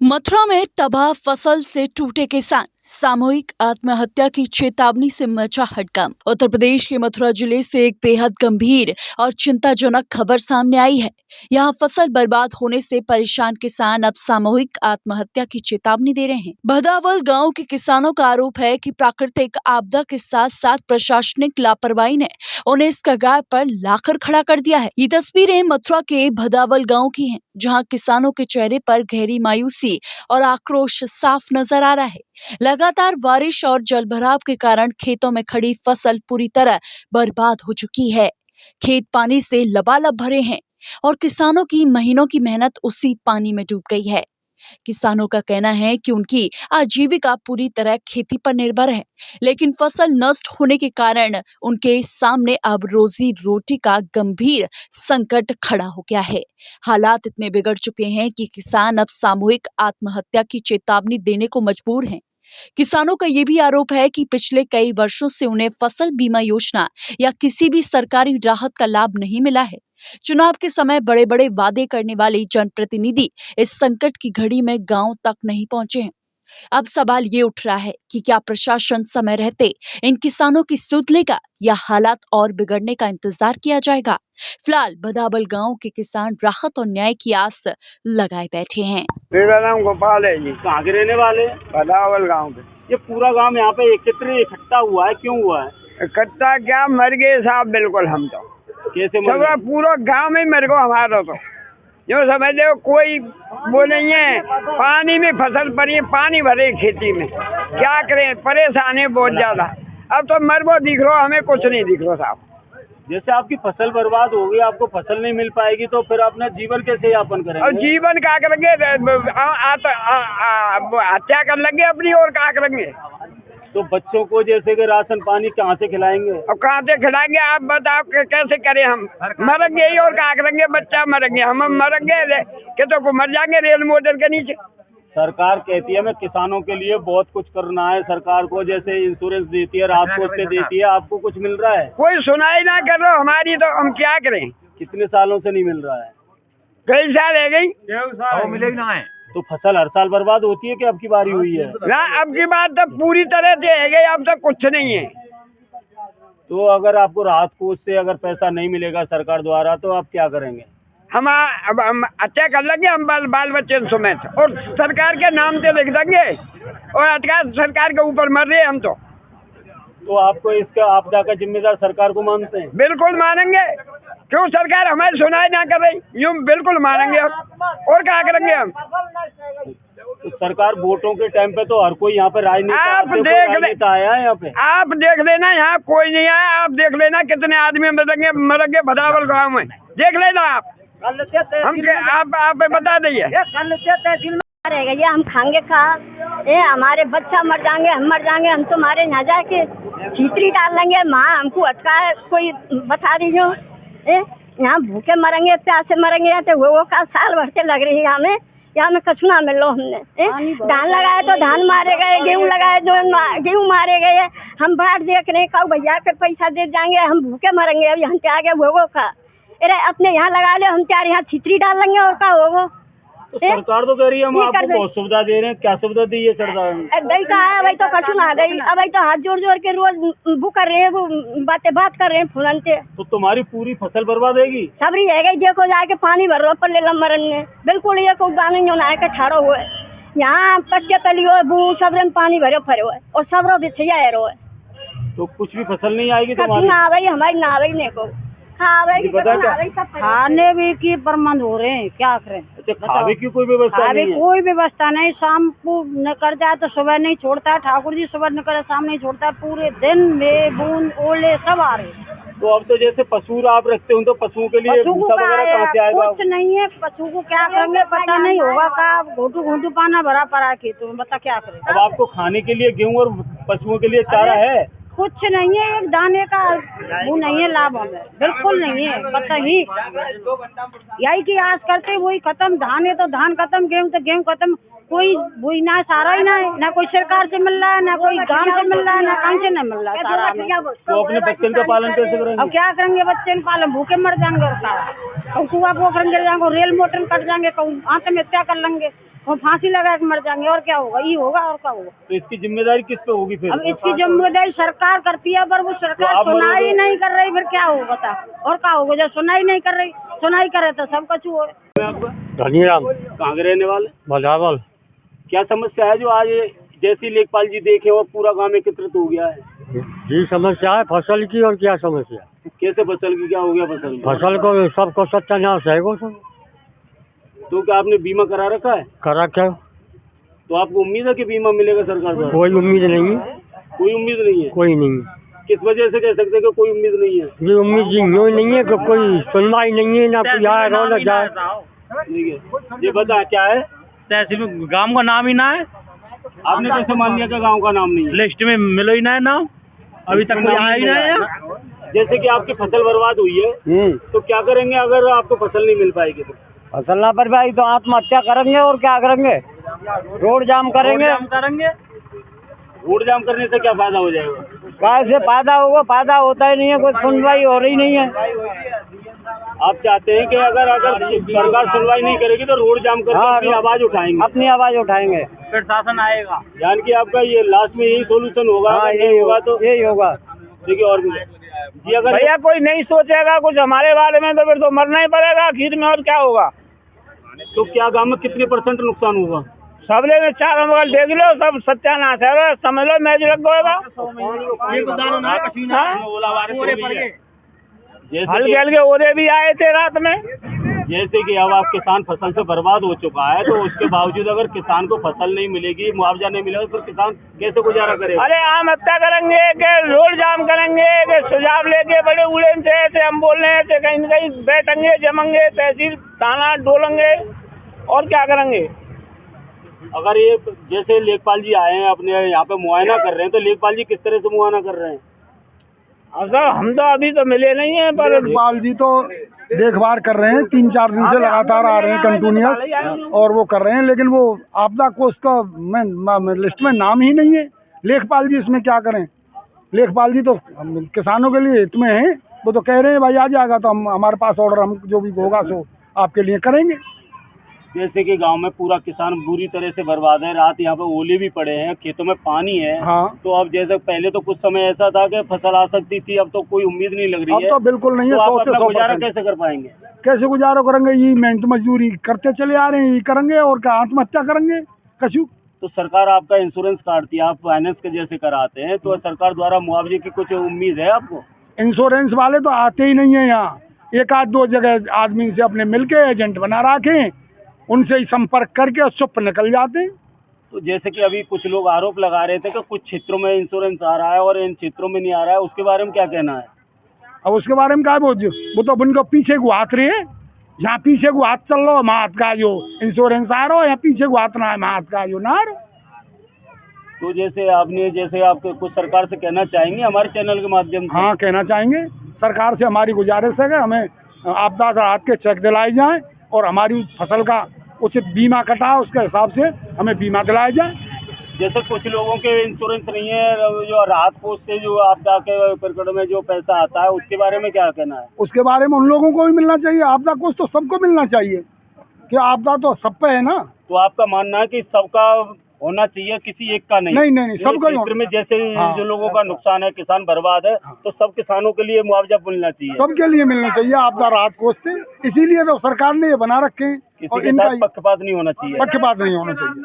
मथुरा में तबाह फसल से टूटे किसान, सामूहिक आत्महत्या की चेतावनी से मचा हड़कंप। उत्तर प्रदेश के मथुरा जिले से एक बेहद गंभीर और चिंताजनक खबर सामने आई है। यहाँ फसल बर्बाद होने से परेशान किसान अब सामूहिक आत्महत्या की चेतावनी दे रहे हैं। भदावल गांव के किसानों का आरोप है कि प्राकृतिक आपदा के साथ साथ प्रशासनिक लापरवाही ने उन्हें इस कगार पर लाकर खड़ा कर दिया है। ये तस्वीरें मथुरा के भदावल गाँव की हैं, जहाँ किसानों के चेहरे पर गहरी मायूसी और आक्रोश साफ नजर आ रहा है। लगातार बारिश और जलभराव के कारण खेतों में खड़ी फसल पूरी तरह बर्बाद हो चुकी है। खेत पानी से लबालब भरे हैं और किसानों की महीनों की मेहनत उसी पानी में डूब गई है। किसानों का कहना है कि उनकी आजीविका पूरी तरह खेती पर निर्भर है, लेकिन फसल नष्ट होने के कारण उनके सामने अब रोजी रोटी का गंभीर संकट खड़ा हो गया है। हालात इतने बिगड़ चुके हैं कि किसान अब सामूहिक आत्महत्या की चेतावनी देने को मजबूर हैं। किसानों का ये भी आरोप है कि पिछले कई वर्षों से उन्हें फसल बीमा योजना या किसी भी सरकारी राहत का लाभ नहीं मिला है। चुनाव के समय बड़े बड़े वादे करने वाले जनप्रतिनिधि इस संकट की घड़ी में गांव तक नहीं पहुंचे हैं। अब सवाल ये उठ रहा है कि क्या प्रशासन समय रहते इन किसानों की सुध लेगा या हालात और बिगड़ने का इंतजार किया जाएगा। फिलहाल भदावल गांव के किसान राहत और न्याय की आस लगाए बैठे हैं। मेरा नाम गोपाल है जी। कहाँ के रहने वाले? भदावल गांव के। ये पूरा गांव यहाँ पे एकत्र इकट्ठा हुआ है, क्यों हुआ है? इकट्ठा क्या, मर गए साहब बिल्कुल। हम तो कैसे मर सब पूरा गांव में मर गो हमारा। तो जो समझ लो कोई वो नहीं है। पानी में फसल पड़ी है, पानी भरे खेती में, क्या करें, परेशान है बहुत ज्यादा। अब तो मरबो दिख रहा, हमें कुछ नहीं दिख रहा साहब। जैसे आपकी फसल बर्बाद हो गई, आपको फसल नहीं मिल पाएगी तो फिर अपना जीवन कैसे यापन करेंगे? और जीवन क्या करेंगे, हत्या कर लेंगे अपनी, और क्या करेंगे। तो बच्चों को जैसे कि राशन पानी कहाँ से खिलाएंगे? और कहाँ से खिलाएंगे आप बताओ, कैसे करें हम? मरेंगे ही, और क्या करेंगे, बच्चा मरेंगे, हम मरेंगे कि तो मर जाएंगे रेल मोटर के नीचे। सरकार कहती है मैं किसानों के लिए बहुत कुछ करना है, सरकार को जैसे इंश्योरेंस देती है, रात को उससे देती है, आपको कुछ मिल रहा है? कोई सुनाई ना कर रहा हमारी, तो हम क्या करें। कितने सालों से नहीं मिल रहा है? कई साल है गई, मिलेगी ना है। तो फसल हर साल बर्बाद होती है कि अब की बारी हुई है? ना, अब की बात तो पूरी तरह से है गई, अब तो कुछ नहीं है। तो अगर आपको राहत कोष से अगर पैसा नहीं मिलेगा सरकार द्वारा, तो आप क्या करेंगे? हम हत्या कर लेंगे, हम बाल बच्चे समेत, और सरकार के नाम से लिख देंगे, और अधिकार सरकार के ऊपर मर रहे हम। तो आपको इसका आपदा का जिम्मेदार सरकार को मानते हैं? बिल्कुल मानेंगे, क्यों सरकार हमारी सुनाई ना कर रही, यूँ बिल्कुल मानेंगे हम, और क्या करेंगे हम। तो सरकार वोटों के टाइम पे तो हर कोई यहाँ पे राजनीति आया है। यहाँ पे आप देख लेना, यहाँ कोई नहीं आया। आप देख लेना कितने आदमी मरेंगे भदावल गाँव में, देख लेना आप। हम आप बता दीजिए। ये हम खाएंगे खा, ये हमारे बच्चा मर जाएंगे, हम मर जाएंगे। हम तुम्हारे यहाँ जाके छीतरी डाल लेंगे, माँ हमको अटका है, कोई बता दीजिए। यहाँ भूखे मरेंगे, प्यासे मरेंगे, तो वो का साल भर के लग रही है हमें। यहाँ में कछु ना मिल लो। हमने धान लगाए तो धान मारे गए, गेहूँ लगाए तो गेहूँ मारे गए। हम बाढ़ देख रहे, कहो भैया के पैसा दे जाएंगे, हम भूखे मरेंगे। अब यहाँ के आगे वो का अरे अपने यहाँ लगा ले, हम त्यार यहाँ छितरी डाल लेंगे, और का होगा। तो सरकार तो कह रही है हम आपको बहुत सुविधा दे रहे हैं, क्या सुविधा दी है सरकार? दही का है, वही तो कछु ना गई। अब वही तो हाथ जोड़ जोड़ के रोज वो कर रहे हैं, वो बात कर रहे हैं फुलन से। तो तुम्हारी पूरी फसल बर्बाद होगी? सबरी है गई, देखो जाके पानी भर रो पर ले मरन ने बिल्कुल। ये को दाने जो ना के ठाड़ो हुए, यहाँ कच्चे तली हो, वो सब में पानी भरे फरे हुए, और सब रो बिछिया है रो। तो कुछ भी फसल नहीं आएगी तुम्हारी? ना आवे हमारी, ना आवे ने को खाने भी की प्रबंध हो रहे हैं, क्या करें। अच्छा, खाने की कोई व्यवस्था नहीं है? कोई व्यवस्था नहीं। शाम को निकल जाए तो सुबह नहीं छोड़ता, ठाकुर जी सुबह निकले शाम नहीं छोड़ता, पूरे दिन में बूंद ओले सब आ रहे। तो अब तो जैसे पशु आप रखते हो, तो पशुओं के लिए भूसा वगैरह कहाँ से आएगा? कुछ नहीं है, पशु को क्या करेंगे पता नहीं होगा, का घोटू पाना भरा पड़ा खेतों में, बता क्या करें। अब आपको खाने के लिए गेहूँ और पशुओं के लिए चारा है? कुछ नहीं है, एक दाने का वो नहीं है लाभ हमें, बिल्कुल नहीं है। पता ही यही की आस करते, वही खत्म। धान है तो धान खत्म, गेहूँ तो गेहूँ खत्म। कोई वही ना, सारा ही ना कोई सरकार से मिल रहा है, ना कोई गांव से मिल रहा है, ना कहीं से नहीं मिल रहा है सारा हमें। तो अपने बच्चों का पालन कैसे करेंगे? अब क्या करेंगे, बच्चे ने पालन, भूखे मर जाएंगे और क्या, और कुआ पोखर गिर जाएंगे, रेल मोटर कट जाएंगे, कहूँ आत्महत्या कर लेंगे और फांसी लगा के मर जाएंगे, और क्या होगा, ये होगा और क्या होगा। तो इसकी जिम्मेदारी किस पे होगी फिर? अब इसकी जिम्मेदारी सरकार करती है, पर वो सरकार सुनाई नहीं कर रही, फिर क्या होगा बता, और क्या होगा, जब सुनाई नहीं कर रही, सुनाई करे तो सब कुछ हो। धनीराम, कहाँ के रहने वाले? भलावल। क्या समस्या है जो आज जैसी लेखपाल जी देखे और पूरा गांव एकत्रित हो गया है? जी समस्या है फसल की, और क्या समस्या? कैसे फसल की, क्या हो गया फसल की? फसल को सबको सत्यानाश है वो सब। तो क्या आपने बीमा करा रखा है? करा क्या? तो आपको उम्मीद है कि बीमा मिलेगा सरकार द्वारा? कोई उम्मीद नहीं है। कोई उम्मीद नहीं है? कोई नहीं। किस वजह से कह सकते हैं कि कोई उम्मीद नहीं है? ये उम्मीद जी यूँ नहीं है कि कोई सुनवाई नहीं है, ना कोई आए रो न जाए। ठीक है, ये बता क्या है? तहसील में गांव का नाम ही ना है। आपने कैसे मान लिया कि गांव का नाम नहीं है? लिस्ट में मिलो ही ना है नाम, अभी तक कोई आया ही ना है। जैसे कि आपकी फसल बर्बाद हुई है, तो क्या करेंगे अगर आपको फसल नहीं मिल पाएगी? तो फसल ना पर भाई तो आत्महत्या करेंगे, और क्या करेंगे, रोड जाम करेंगे। रोड जाम करने से क्या फायदा हो जाएगा? कैसे फायदा होगा? फायदा होता ही नहीं है, कोई सुनवाई हो रही नहीं है। आप चाहते हैं कि अगर सरकार सुनवाई नहीं करेगी तो रोड जाम करके अपनी आवाज उठाएंगे? अपनी आवाज उठाएंगे, फिर शासन आएगा। यानी कि आपका ये लास्ट में यही सोल्यूशन होगा? हाँ यही होगा, तो यही होगा। देखिए और भी जी, अगर भैया कोई नहीं सोचेगा कुछ हमारे बारे में तो फिर तो मरना ही पड़ेगा आखिर में, और क्या होगा। तो क्या गांव में कितने % नुकसान होगा? सबले में 4 अंगल देख लो, सब सत्यानाश है, समझ लो मैच लग गएगा। हल्के हल्के ओले भी आए थे रात में। जैसे कि अब आप किसान फसल से बर्बाद हो चुका है, तो उसके बावजूद अगर किसान को फसल नहीं मिलेगी, मुआवजा नहीं मिलेगा, तो किसान कैसे गुजारा करेगा? अरे आत्महत्या करेंगे कि रोड जाम करेंगे कि सुझाव लेके बड़े उड़े से ऐसे हम बोल रहे हैं, ऐसे कहीं न कहीं बैठेंगे, जमेंगे, तहसील थाना डोलेंगे, और क्या करेंगे। अगर ये जैसे लेखपाल जी आए हैं अपने यहाँ पे मुआयना कर रहे हैं, तो लेखपाल जी किस तरह से मुआयना कर रहे हैं? अब सर हम तो अभी तो मिले नहीं है, पर लेखपाल जी तो देखभाल कर रहे हैं, 3-4 दिन से लगातार आ रहे हैं कंटिन्यूस, और वो कर रहे हैं, लेकिन वो आपदा कोष का लिस्ट में नाम ही नहीं है। लेखपाल जी इसमें क्या करें? लेखपाल जी तो किसानों के लिए हित में हैं, वो तो कह रहे हैं भाई आ जाएगा तो हम हमारे पास ऑर्डर, हम जो भी होगा सो आपके लिए करेंगे। जैसे कि गांव में पूरा किसान बुरी तरह से बर्बाद है, रात यहाँ पे ओले भी पड़े हैं, खेतों में पानी है। हाँ, तो अब जैसे पहले तो कुछ समय ऐसा था कि फसल आ सकती थी, अब तो कोई उम्मीद नहीं लग रही है। अब तो बिल्कुल नहीं है। तो आप 100 से अपना 100% गुजारा कैसे कर पाएंगे? कैसे गुजारा करेंगे? ये मेहनत मजदूरी करते चले आ रहे हैं, ये करेंगे और क्या आत्महत्या करेंगे कछु। तो सरकार आपका इंश्योरेंस काटती है, आप फाइनेंस के जैसे कराते हैं, तो सरकार द्वारा मुआवजे की कुछ उम्मीद है आपको? इंश्योरेंस वाले तो आते ही नहीं है यहाँ। 1-2 जगह आदमी से अपने मिलके एजेंट बना रखे, उनसे ही संपर्क करके और चुप निकल जाते हैं। तो जैसे कि अभी कुछ लोग आरोप लगा रहे थे कि कुछ क्षेत्रों में इंश्योरेंस आ रहा है और इन क्षेत्रों में नहीं आ रहा है, उसके बारे में क्या कहना है? अब उसके बारे में क्या वो तो उनको पीछे गुहात रहे हैं, जहाँ पीछे गुहात चल रहा है महात का जो इंश्योरेंस आ रहा है, यहाँ पीछे गुहात ना है महात का जो ना। तो जैसे आप कुछ सरकार से कहना चाहेंगे हमारे चैनल के माध्यम से? हाँ कहना चाहेंगे, सरकार से हमारी गुजारिश है कि हमें आपदा राहत के चेक दिलाए जाएँ और हमारी फसल का उचित बीमा कटा, उसके हिसाब से हमें बीमा दिलाया जाए। जैसे कुछ लोगों के इंश्योरेंस नहीं है, जो राहत कोष से जो आपदा के प्रकरण में जो पैसा आता है, उसके बारे में क्या कहना है? उसके बारे में उन लोगों को भी मिलना चाहिए, आपदा कोष तो सबको मिलना चाहिए, कि आपदा तो सब पे है ना। तो आपका मानना है कि सबका होना चाहिए, किसी एक का नहीं? नहीं सबको क्षेत्र में जैसे हाँ, जो लोगों का नुकसान है, किसान बर्बाद है, तो सब किसानों के लिए मुआवजा मिलना चाहिए, सबके लिए मिलना चाहिए आपदा राहत कोष से। इसीलिए तो सरकार ने ये बना रखे हैं, किसी के साथ पक्षपात नहीं होना चाहिए। पक्षपात नहीं होना चाहिए।